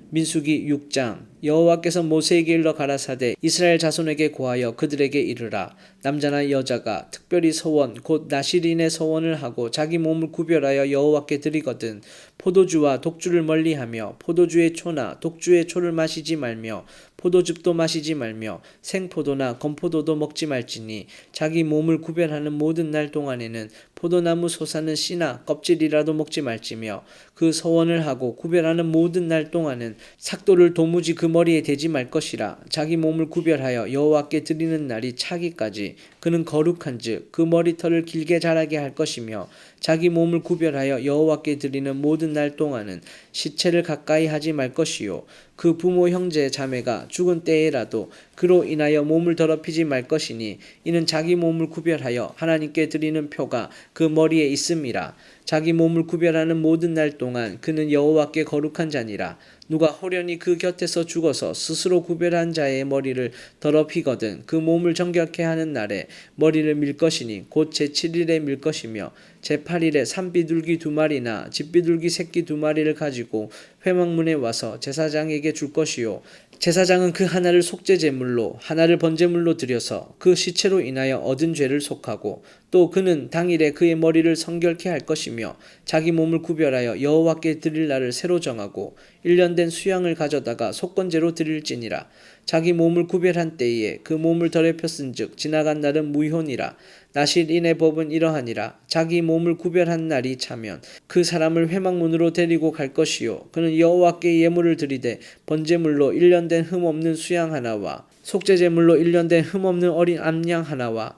민수기 6장. 여호와께서 모세에게 일러 가라사대 이스라엘 자손에게 고하여 그들에게 이르라. 남자나 여자가 특별히 서원 곧 나실인의 서원을 하고 자기 몸을 구별하여 여호와께 드리거든 포도주와 독주를 멀리하며 포도주의 초나 독주의 초를 마시지 말며 포도즙도 마시지 말며 생포도나 건포도도 먹지 말지니 자기 몸을 구별하는 모든 날 동안에는 포도나무 솟아는 씨나 껍질이라도 먹지 말지며 그 서원을 하고 구별하는 모든 날 동안은 삭도를 도무지 그 머리에 대지 말 것이라. 자기 몸을 구별하여 여호와께 드리는 날이 차기까지 그는 거룩한즉 그 머리털을 길게 자라게 할 것이며 자기 몸을 구별하여 여호와께 드리는 모든 날 동안은 시체를 가까이 하지 말 것이요 그 부모 형제 자매가 죽은 때에라도 그로 인하여 몸을 더럽히지 말 것이니 이는 자기 몸을 구별하여 하나님께 드리는 표가 그 머리에 있음이라. 자기 몸을 구별하는 모든 날 동안 그는 여호와께 거룩한 자니라. 누가 호련히 그 곁에서 죽어서 스스로 구별한 자의 머리를 더럽히거든 그 몸을 정결케 하는 날에 머리를 밀 것이니 곧 제7일에 밀 것이며 제8일에 산비둘기 2마리나 집비둘기 새끼 2마리를 가지고 회막문에 와서 제사장에게 줄 것이요 제사장은 그 하나를 속죄제물로 하나를 번제물로 드려서 그 시체로 인하여 얻은 죄를 속하고 또 그는 당일에 그의 머리를 성결케 할 것이며 자기 몸을 구별하여 여호와께 드릴 날을 새로 정하고 1년 된 수양을 가져다가 속건제로 드릴지니라. 자기 몸을 구별한 때에 그 몸을 더럽혔은즉 지나간 날은 무효니라. 나실인의 법은 이러하니라. 자기 몸을 구별한 날이 차면 그 사람을 회막문으로 데리고 갈 것이요 그는 여호와께 예물을 드리되 번제물로 1년 된 흠없는 수양 하나와 속죄제물로 1년 된 흠없는 어린 암양 하나와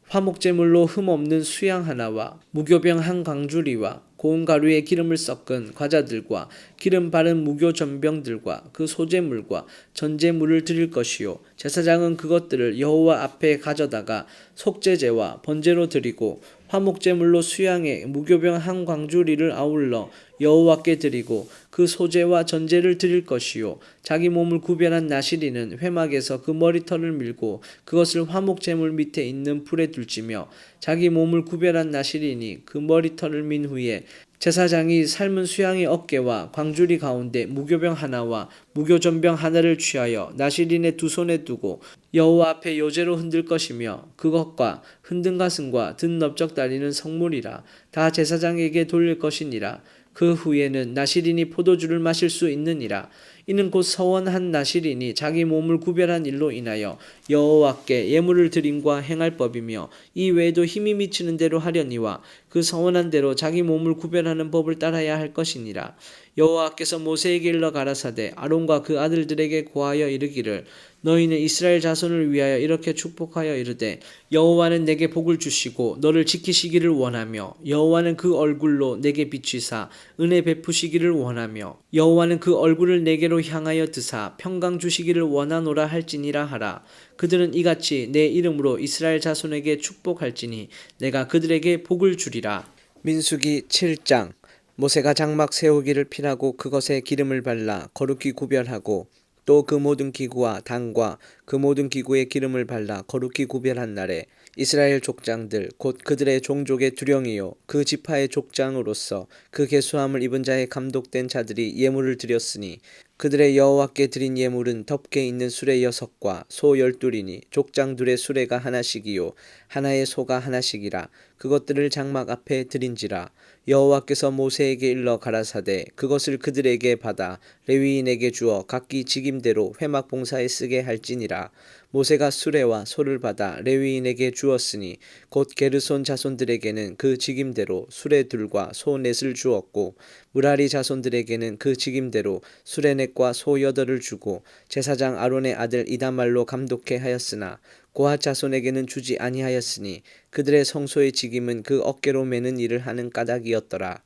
화목제물로 흠없는 수양 하나와 무교병 한 광주리와 고운 가루에 기름을 섞은 과자들과 기름 바른 무교 전병들과 그 소제물과 전제물을 드릴 것이요 제사장은 그것들을 여호와 앞에 가져다가 속죄제와 번제로 드리고 화목제물로 수양에 무교병 한 광주리를 아울러 여호와께 드리고 그 소제와 전제를 드릴 것이요 자기 몸을 구별한 나실인은 회막에서 그 머리털을 밀고 그것을 화목제물 밑에 있는 불에 둘지며 자기 몸을 구별한 나실인이 그 머리털을 민 후에 제사장이 삶은 수양의 어깨와 광주리 가운데 무교병 하나와 무교전병 하나를 취하여 나실인의 두 손에 두고 여호와 앞에 요제로 흔들 것이며 그것과 흔든 가슴과 든 넓적다리는 성물이라. 다 제사장에게 돌릴 것이니라. 그 후에는 나실인이 포도주를 마실 수 있느니라. 이는 곧 서원한 나실인이 자기 몸을 구별한 일로 인하여 여호와께 예물을 드림과 행할 법이며 이 외에도 힘이 미치는 대로 하려니와 그 서원한 대로 자기 몸을 구별하는 법을 따라야 할 것이니라. 여호와께서 모세에게 일러 가라사대 아론과 그 아들들에게 고하여 이르기를 너희는 이스라엘 자손을 위하여 이렇게 축복하여 이르되 여호와는 내게 복을 주시고 너를 지키시기를 원하며 여호와는 그 얼굴로 내게 비추사 은혜 베푸시기를 원하며 여호와는 그 얼굴을 내게로 향하여 드사 평강 주시기를 원하노라 할지니라 하라. 그들은 이같이 내 이름으로 이스라엘 자손에게 축복할지니 내가 그들에게 복을 주리라. 민수기 7장. 모세가 장막 세우기를 피라고 그것에 기름을 발라 거룩히 구별하고 또 그 모든 기구와 단과 그 모든 기구에 기름을 발라 거룩히 구별한 날에 이스라엘 족장들 곧 그들의 종족의 두령이요 그 지파의 족장으로서 그 계수함을 입은 자의 감독된 자들이 예물을 드렸으니 그들의 여호와께 드린 예물은 덮개 있는 수레 6과 소 12이니 족장 둘의 수레가 하나씩이요 하나의 소가 하나씩이라. 그것들을 장막 앞에 드린지라. 여호와께서 모세에게 일러 가라사대 그것을 그들에게 받아 레위인에게 주어 각기 직임대로 회막 봉사에 쓰게 할지니라. 모세가 수레와 소를 받아 레위인에게 주었으니 곧 게르손 자손들에게는 그 직임대로 수레 둘과 소 넷을 주었고 무라리 자손들에게는 그 직임대로 수레 넷과 소 8을 주고 제사장 아론의 아들 이다말로 감독해 하였으나 고핫 자손에게는 주지 아니하였으니 그들의 성소의 직임은 그 어깨로 매는 일을 하는 까닭이었더라.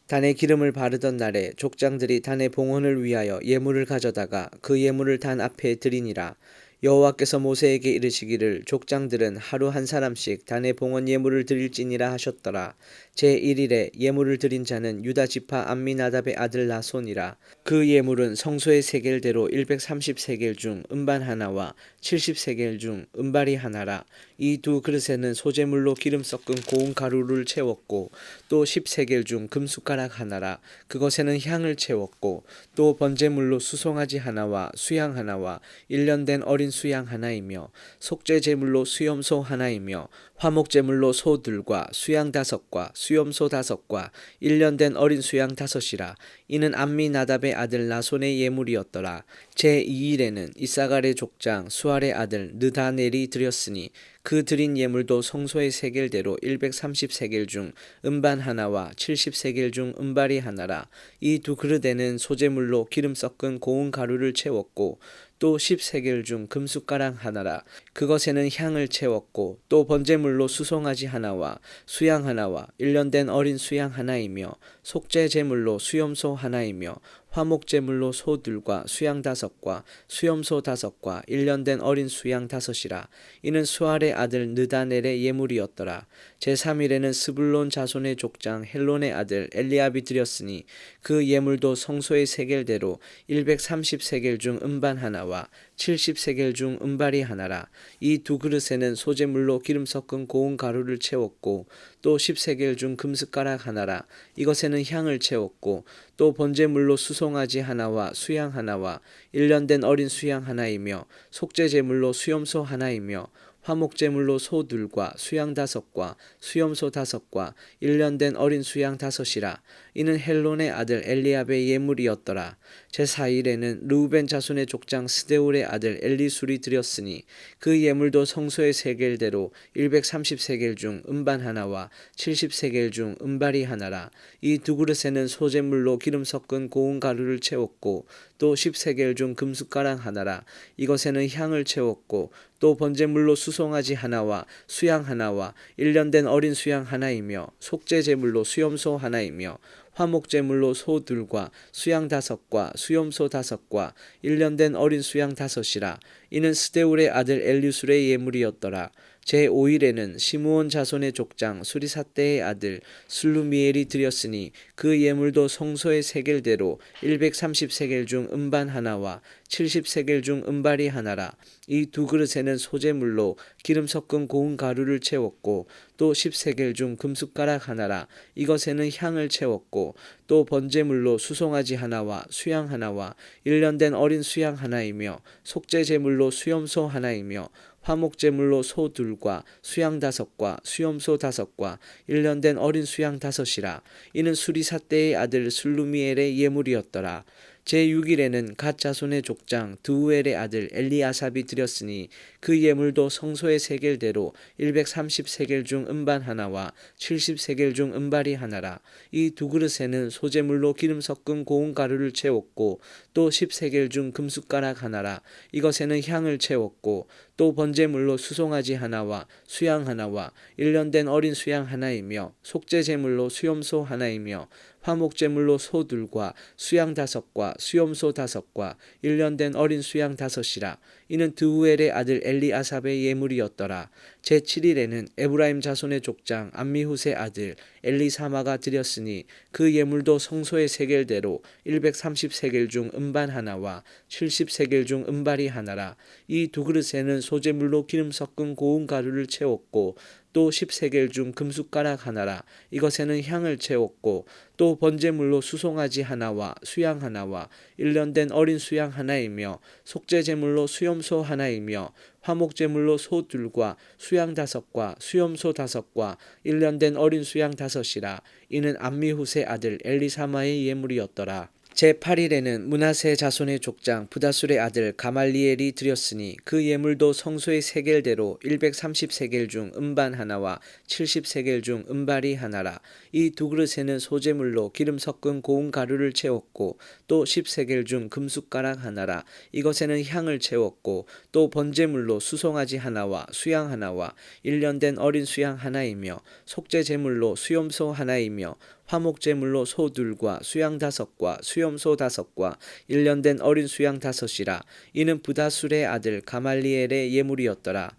단에 기름을 바르던 날에 족장들이 단의 봉헌을 위하여 예물을 가져다가 그 예물을 단 앞에 드리니라. 여호와께서 모세에게 이르시기를 족장들은 하루 한 사람씩 단의 봉헌 예물을 드릴지니라 하셨더라. 제1일에 예물을 드린 자는 유다 지파 암미나답의 아들 나손이라. 그 예물은 성소의 세겔대로 130세겔 중 음반 하나와 70세겔 중 음발이 하나라. 이 두 그릇에는 소재물로 기름 섞은 고운 가루를 채웠고 또 10세겔 중 금숟가락 하나라. 그것에는 향을 채웠고 또 번제물로 수송아지 하나와 수양 하나와 1년 된 어린 수양 하나이며 속죄 제물로 수염소 하나이며 화목 제물로 소들과 수양 5과 수염소 5과 1년 된 어린 수양 5이라. 이는 암미나답의 아들 나손의 예물이었더라. 제2일에는 이사갈의 족장 수알의 아들 느다넬이 드렸으니 그 드린 예물도 성소의 세겔대로 130세겔 중 음반 하나와 70세겔 중 음발이 하나라. 이 두 그릇에는 소재물로 기름 섞은 고운 가루를 채웠고 또 10세겔 중 금숟가락 하나라. 그것에는 향을 채웠고 또 번제물로 수송아지 하나와 수양 하나와 1년 된 어린 수양 하나이며 속죄 제물로 수염소 하나이며 화목 제물로 소들과 수양 5과 수염소 5과 1년 된 어린 수양 5이라. 이는 수알의 아들 느다넬의 예물이었더라. 제3일에는 스불론 자손의 족장 헬론의 아들 엘리압이 드렸으니 그 예물도 성소의 세겔대로 130세겔 중 음반 하나와 70세겔 중 음발이 하나라. 이 두 그릇에는 소재물로 기름 섞은 고운 가루를 채웠고 또 10세겔 중 금숟가락 하나라. 이것에는 향을 채웠고 또 번제물로 수송아지 하나와 수양 하나와 1년 된 어린 수양 하나이며 속죄 제물로 수염소 하나이며 화목 제물로 소들과 수양 5과 수염소 5과 1년 된 어린 수양 5이라. 이는 헬론의 아들 엘리압의 예물이었더라. 제4일에는 르우벤 자손의 족장 스데울의 아들 엘리술이 드렸으니 그 예물도 성소의 세겔대로 130세겔 중 음반 하나와 70세겔 중 음발이 하나라. 이 두 그릇에는 소재물로 기름 섞은 고운 가루를 채웠고 또 10세겔 중 금숟가락 하나라. 이것에는 향을 채웠고 또 번제물로 수송아지 하나와 수양 하나와 1년 된 어린 수양 하나이며 속죄 제물로 수염소 하나이며 화목 제물로 소들과 수양 5과 수염소 5과 1년 된 어린 수양 5이라. 이는 스데울의 아들 엘리술의 예물이었더라. 제5일에는 시므온 자손의 족장 수리사떼의 아들 슬루미엘이 드렸으니 그 예물도 성소의 세겔대로 130세겔 중 음반 하나와 70세겔 중 음발이 하나라. 이 두 그릇에는 소재물로 기름 섞은 고운 가루를 채웠고 또 10세겔 중 금숟가락 하나라. 이것에는 향을 채웠고 또 번제물로 수송아지 하나와 수양 하나와 1년 된 어린 수양 하나이며 속죄 제물로 수염소 하나이며 화목 제물로 소들과 수양 5과 수염소 5과 1년 된 어린 수양 5이라. 이는 수리사떼의 아들 슬루미엘의 예물이었더라. 제6일에는 갓 자손의 족장 드우엘의 아들 엘리아삽이 드렸으니 그 예물도 성소의 세겔대로 130세겔 중 음반 하나와 70세겔 중 음발이 하나라. 이 두 그릇에는 소재물로 기름 섞은 고운 가루를 채웠고 또 10세겔 중 금숟가락 하나라. 이것에는 향을 채웠고 또 번제물로 수송아지 하나와 수양 하나와 1년 된 어린 수양 하나이며 속죄 제물로 수염소 하나이며 화목 제물로 소들과 수양 5과 수염소 5과 1년 된 어린 수양 5이라. 이는 드우엘의 아들 엘리아삽의 예물이었더라. 제7일에는 에브라임 자손의 족장 암미훗의 아들 엘리사마가 드렸으니 그 예물도 성소의 세겔대로 130세겔 중 음반 하나와 70세겔 중 음발이 하나라. 이 두 그릇에는 소재물로 기름 섞은 고운 가루를 채웠고 또 10세겔 중 금숟가락 하나라. 이것에는 향을 채웠고 또 번제물로 수송아지 하나와 수양 하나와 1년 된 어린 수양 하나이며 속죄 제물로 수염소 하나이며 화목 제물로 소들과 수양 5과 수염소 5과 1년 된 어린 수양 5이라. 이는 암미훗의 아들 엘리사마의 예물이었더라. 제8일에는 므낫세 자손의 족장 부다술의 아들 가말리엘이 드렸으니 그 예물도 성소의 세겔대로 130세겔 중 음반 하나와 70세겔 중 음발이 하나라. 이 두 그릇에는 소재물로 기름 섞은 고운 가루를 채웠고 또 10세겔 중 금숟가락 하나라. 이것에는 향을 채웠고 또 번제물로 수송아지 하나와 수양 하나와 1년 된 어린 수양 하나이며 속죄 제물로 수염소 하나이며 화목제물로 소 둘과 수양 5과 수염소 5과 1년 된 어린 수양 5이라. 이는 부다술의 아들 가말리엘의 예물이었더라.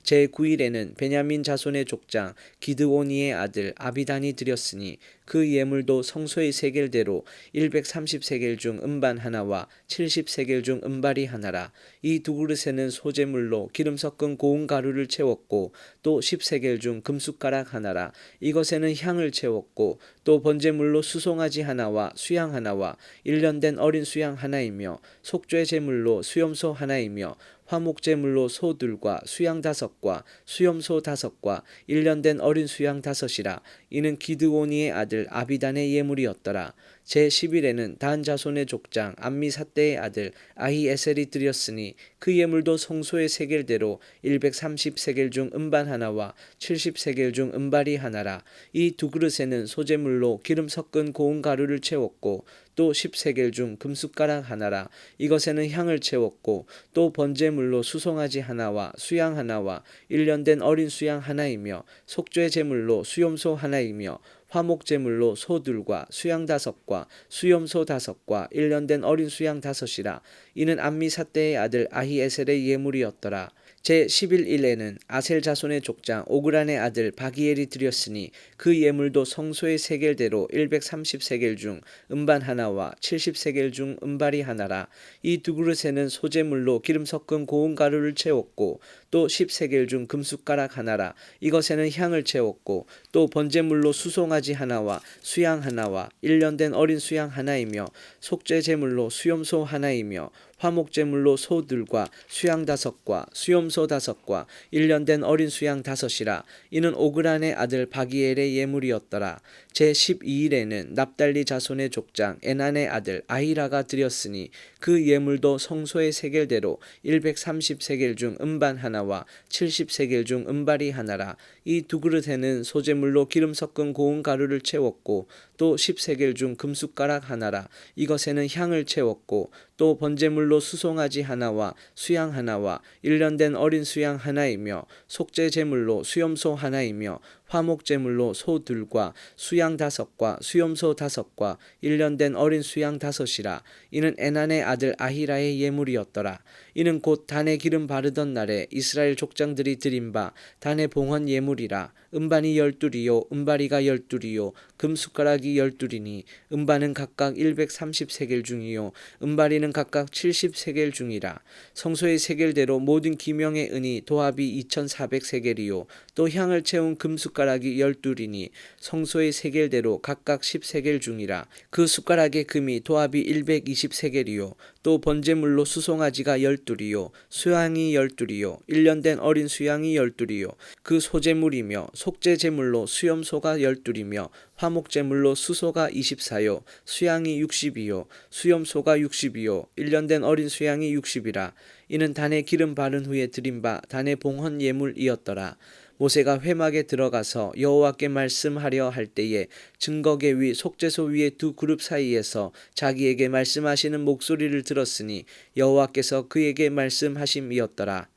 제9일에는 베냐민 자손의 족장 기드오니의 아들 아비단이 드렸으니 그 예물도 성소의 세겔대로 130세겔 중 음반 하나와 70세겔 중 음발이 하나라. 이 두 그릇에는 소제물로 기름 섞은 고운 가루를 채웠고 또 10세겔 중 금숟가락 하나라. 이것에는 향을 채웠고 또 번제물로 수송아지 하나와 수양 하나와 1년 된 어린 수양 하나이며 속죄 제물로 수염소 하나이며 화목제물로 소 둘과 수양 5과 수염소 5과 1년 된 어린 수양 5이라. 이는 기드오니의 아들 아비단의 예물이었더라. 제10일에는 단 자손의 족장 암미사대의 아들 아히에셀이 드렸으니 그 예물도 성소의 세겔대로 130세겔 중 음반 하나와 70세겔 중 음발이 하나라. 이 두 그릇에는 소제물로 기름 섞은 고운 가루를 채웠고 또 10세겔 중 금숟가락 하나라. 이것에는 향을 채웠고 또 번제물로 수송아지 하나와 수양 하나와 1년 된 어린 수양 하나이며 속죄 제물로 수염소 하나이며 화목제물로 소 둘과 수양 5과 수염소 5과 1년 된 어린 수양 5이라. 이는 암미사대의 아들 아히에셀의 예물이었더라. 제11일에는 아셀 자손의 족장 오그란의 아들 바기엘이 드렸으니 그 예물도 성소의 세겔대로 130세겔 중 음반 하나와 70세겔 중 음발이 하나라. 이 두 그릇에는 소제물로 기름 섞은 고운 가루를 채웠고 또 10세겔 중 금숟가락 하나라. 이것에는 향을 채웠고 또 번제물로 수송아지 하나와 수양 하나와 1년 된 어린 수양 하나이며 속죄 제물로 수염소 하나이며 화목제물로 소 둘과 수양 5과 수염소 5과 1년 된 어린 수양 5이라. 이는 오그란의 아들 바기엘의 예물이었더라. 제12일에는 납달리 자손의 족장 에난의 아들 아히라가 드렸으니 그 예물도 성소의 세겔대로 130세겔 중 음반 하나와 70세겔 중 음발이 하나라. 이 두 그릇에는 소제물로 기름 섞은 고운 가루를 채웠고 또 10세겔 중 금숟가락 하나라. 이것에는 향을 채웠고 또 번제물로 수송아지 하나와 수양 하나와 1년 된 어린 수양 하나이며 속죄 제물로 수염소 하나이며 화목제물로 소 둘과 수양 5과 수염소 5과 1년 된 어린 수양 5이라. 이는 에난의 아들 아히라의 예물이었더라. 이는 곧 단에 기름 바르던 날에 이스라엘 족장들이 드린 바 단의 봉헌 예물이라. 음반이 12이요 음바리가 12이요 금숟가락이 12이니 음반은 각각 130세겔 중이요 음바리는 각각 70세겔 중이라. 성소의 세겔대로 모든 기명의 은이 도합이 2400세겔이요 또 향을 채운 금숟가락이 12이니 성소의 세겔대로 각각 10세겔 중이라. 그 숟가락의 금이 도합이 120세겔이요 또 번제물로 수송아지가 12이요 수양이 12이요 1년 된 어린 수양이 12이요 그 소제물이며 속죄 제물로 수염소가 12이며 화목제물로 수소가 24요 수양이 60이요 수염소가 60이요 1년 된 어린 수양이 60이라. 이는 단에 기름 바른 후에 드린 바 단의 봉헌 예물이었더라. 모세가 회막에 들어가서 여호와께 말씀하려 할 때에 증거계 위 속죄소 위에 두 그룹 사이에서 자기에게 말씀하시는 목소리를 들었으니 여호와께서 그에게 말씀하심이었더라.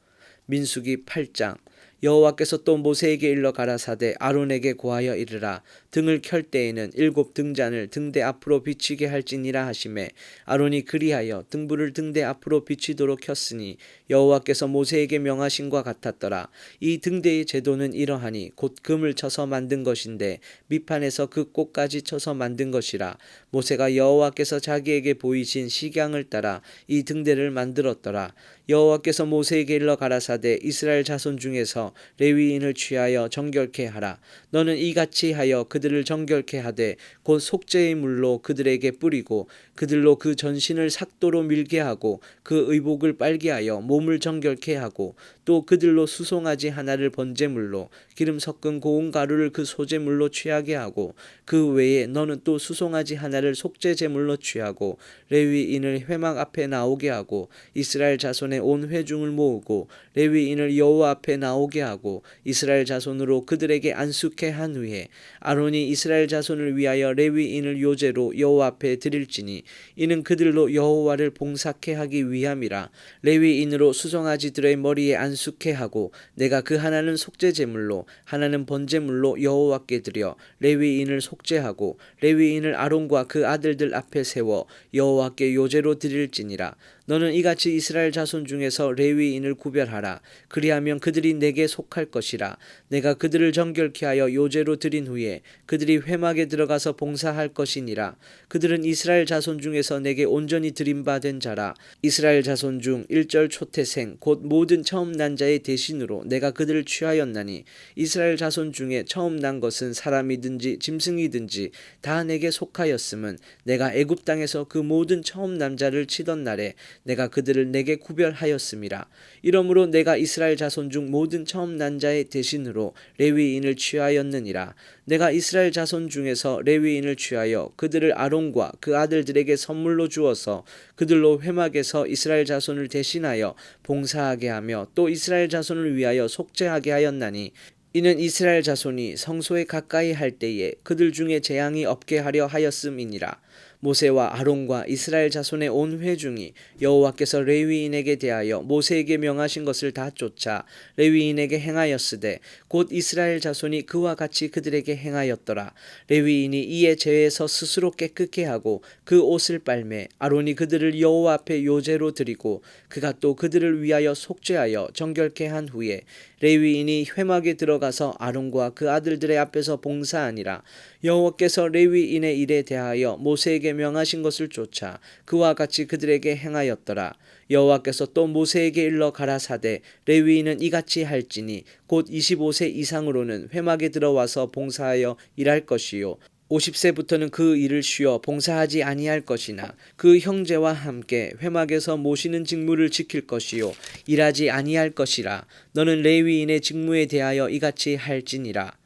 민수기 8장. 여호와께서 또 모세에게 일러 가라사대 아론에게 고하여 이르라. 등을 켤 때에는 7 등잔을 등대 앞으로 비치게 할지니라 하시매 아론이 그리하여 등불을 등대 앞으로 비치도록 켰으니 여호와께서 모세에게 명하신과 같았더라. 이 등대의 제도는 이러하니 곧 금을 쳐서 만든 것인데 밑판에서 그 꼭까지 쳐서 만든 것이라. 모세가 여호와께서 자기에게 보이신 식양을 따라 이 등대를 만들었더라. 여호와께서 모세에게 일러 가라사대 이스라엘 자손 중에서 레위인을 취하여 정결케 하라. 너는 이같이 하여 그들을 정결케 하되 곧 속죄의 물로 그들에게 뿌리고 그들로 그 전신을 삭도로 밀게 하고 그 의복을 빨게 하여 몸을 정결케 하고 또 그들로 수송아지 하나를 번제물로 기름 섞은 고운 가루를 그 소제물로 취하게 하고 그 외에 너는 또 수송아지 하나를 속죄 제물로 취하고 레위인을 회막 앞에 나오게 하고 이스라엘 자손의 자손의 온 회중을 모으고 레위인을 여호와 앞에 나오게 하고 이스라엘 자손으로 그들에게 안수케 한 후에 아론이 이스라엘 자손을 위하여 레위인을 요제로 여호와 앞에 드릴지니 이는 그들로 여호와를 봉사케 하기 위함이라. 레위인으로 수송아지들의 머리에 안수케 하고 내가 그 하나는 속죄 제물로 하나는 번제물로 여호와께 드려 레위인을 속죄하고 레위인을 아론과 그 아들들 앞에 세워 여호와께 요제로 드릴지니라. 너는 이같이 이스라엘 자손 중에서 레위인을 구별하라. 그리하면 그들이 내게 속할 것이라. 내가 그들을 정결케 하여 요제로 드린 후에 그들이 회막에 들어가서 봉사할 것이니라. 그들은 이스라엘 자손 중에서 내게 온전히 드림받은 자라. 이스라엘 자손 중 일절 초태생 곧 모든 처음 난 자의 대신으로 내가 그들을 취하였나니 이스라엘 자손 중에 처음 난 것은 사람이든지 짐승이든지 다 내게 속하였음은 내가 애굽 땅에서 그 모든 처음 남자를 치던 날에 내가 그들을 내게 구별하였음이라. 이러므로 내가 이스라엘 자손 중 모든 처음 난 자의 대신으로 레위인을 취하였느니라. 내가 이스라엘 자손 중에서 레위인을 취하여 그들을 아론과 그 아들들에게 선물로 주어서 그들로 회막에서 이스라엘 자손을 대신하여 봉사하게 하며 또 이스라엘 자손을 위하여 속죄하게 하였나니 이는 이스라엘 자손이 성소에 가까이 할 때에 그들 중에 재앙이 없게 하려 하였음이니라. 모세와 아론과 이스라엘 자손의 온 회중이 여호와께서 레위인에게 대하여 모세에게 명하신 것을 다 쫓아 레위인에게 행하였으되 곧 이스라엘 자손이 그와 같이 그들에게 행하였더라. 레위인이 이에 제에서 스스로 깨끗게 하고 그 옷을 빨매 아론이 그들을 여호와 앞에 요제로 드리고 그가 또 그들을 위하여 속죄하여 정결케 한 후에 레위인이 회막에 들어가서 아론과 그 아들들의 앞에서 봉사하니라. 여호와께서 레위인의 일에 대하여 모세에게 명하신 것을 쫓아 그와 같이 그들에게 행하였더라. 여호와께서 또 모세에게 일러 가라사대 레위인은 이같이 할지니 곧 25세 이상으로는 회막에 들어와서 봉사하여 일할 것이요 50세부터는 그 일을 쉬어 봉사하지 아니할 것이나 그 형제와 함께 회막에서 모시는 직무를 지킬 것이요 일하지 아니할 것이라. 너는 레위인의 직무에 대하여 이같이 할지니라.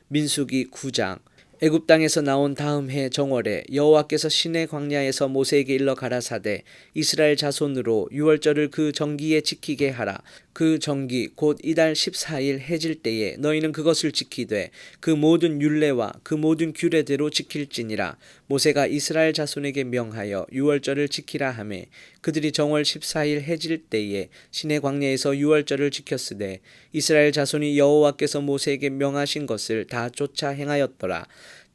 민수기 9장. 애굽 땅에서 나온 다음 해 정월에 여호와께서 시내 광야에서 모세에게 일러 가라사대 이스라엘 자손으로 유월절을 그 정기에 지키게 하라. 그 정기 곧 이달 14일 해질 때에 너희는 그것을 지키되 그 모든 율례와 그 모든 규례대로 지킬지니라. 모세가 이스라엘 자손에게 명하여 유월절을 지키라 하매 그들이 정월 14일 해질 때에 시내 광야에서 유월절을 지켰으되 이스라엘 자손이 여호와께서 모세에게 명하신 것을 다 쫓아 행하였더라.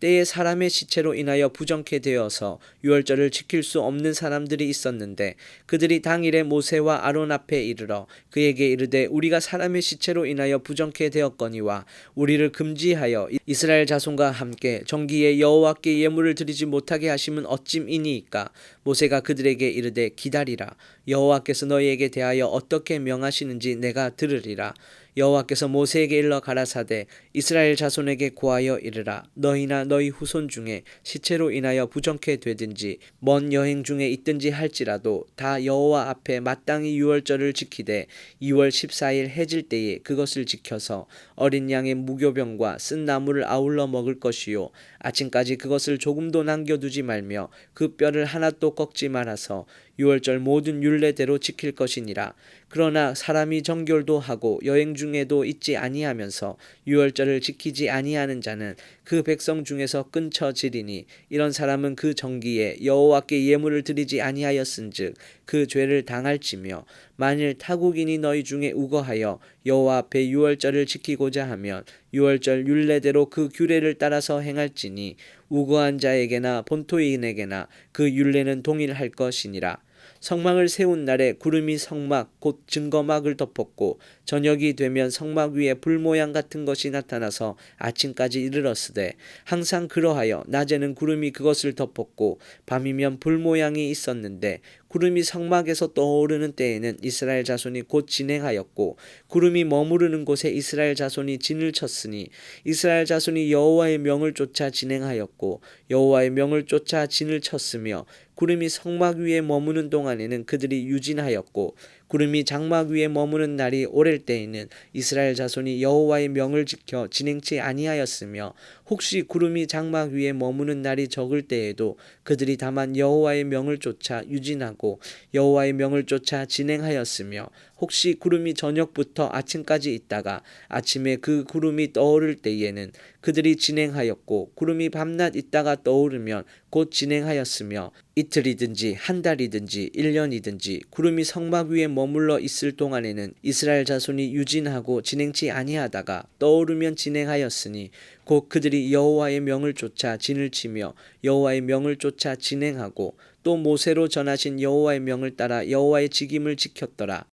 때에 사람의 시체로 인하여 부정케 되어서 유월절을 지킬 수 없는 사람들이 있었는데 그들이 당일에 모세와 아론 앞에 이르러 그에게 이르되 우리가 사람의 시체로 인하여 부정케 되었거니와 우리를 금지하여 이스라엘 자손과 함께 정기에 여호와께 예물을 드리지 못하게 하심은 어찜이니이까. 모세가 그들에게 이르되 기다리라. 여호와께서 너희에게 대하여 어떻게 명하시는지 내가 들으리라. 여호와께서 모세에게 일러 가라사대 이스라엘 자손에게 고하여 이르라. 너희나 너희 후손 중에 시체로 인하여 부정케 되든지 먼 여행 중에 있든지 할지라도 다 여호와 앞에 마땅히 유월절을 지키되 2월 14일 해질 때에 그것을 지켜서 어린 양의 무교병과 쓴 나물을 아울러 먹을 것이요 아침까지 그것을 조금도 남겨두지 말며 그 뼈를 하나도 꺾지 말아서 유월절 모든 율례대로 지킬 것이니라. 그러나 사람이 정결도 하고 여행 중에도 있지 아니하면서 유월절을 지키지 아니하는 자는 그 백성 중에서 끊쳐지리니 이런 사람은 그 정기에 여호와께 예물을 드리지 아니하였은즉 그 죄를 당할지며 만일 타국인이 너희 중에 우거하여 여호와 앞에 유월절을 지키고자 하면 유월절 율례대로 그 규례를 따라서 행할지니 우거한 자에게나 본토인에게나 그 율례는 동일할 것이니라. 성막을 세운 날에 구름이 성막 곧 증거막을 덮었고 저녁이 되면 성막 위에 불 모양 같은 것이 나타나서 아침까지 이르렀으되 항상 그러하여 낮에는 구름이 그것을 덮었고 밤이면 불 모양이 있었는데 구름이 성막에서 떠오르는 때에는 이스라엘 자손이 곧 진행하였고 구름이 머무르는 곳에 이스라엘 자손이 진을 쳤으니 이스라엘 자손이 여호와의 명을 쫓아 진행하였고 여호와의 명을 쫓아 진을 쳤으며 구름이 성막 위에 머무는 동안에는 그들이 유진하였고 구름이 장막 위에 머무는 날이 오랠 때에는 이스라엘 자손이 여호와의 명을 지켜 진행치 아니하였으며 혹시 구름이 장막 위에 머무는 날이 적을 때에도 그들이 다만 여호와의 명을 쫓아 유진하고 여호와의 명을 쫓아 진행하였으며 혹시 구름이 저녁부터 아침까지 있다가 아침에 그 구름이 떠오를 때에는 그들이 진행하였고 구름이 밤낮 있다가 떠오르면 곧 진행하였으며 이틀이든지 한 달이든지 1년이든지 구름이 성막 위에 머물러 있을 동안에는 이스라엘 자손이 유진하고 진행치 아니하다가 떠오르면 진행하였으니 곧 그들이 여호와의 명을 쫓아 진을 치며 여호와의 명을 쫓아 진행하고 또 모세로 전하신 여호와의 명을 따라 여호와의 직임을 지켰더라.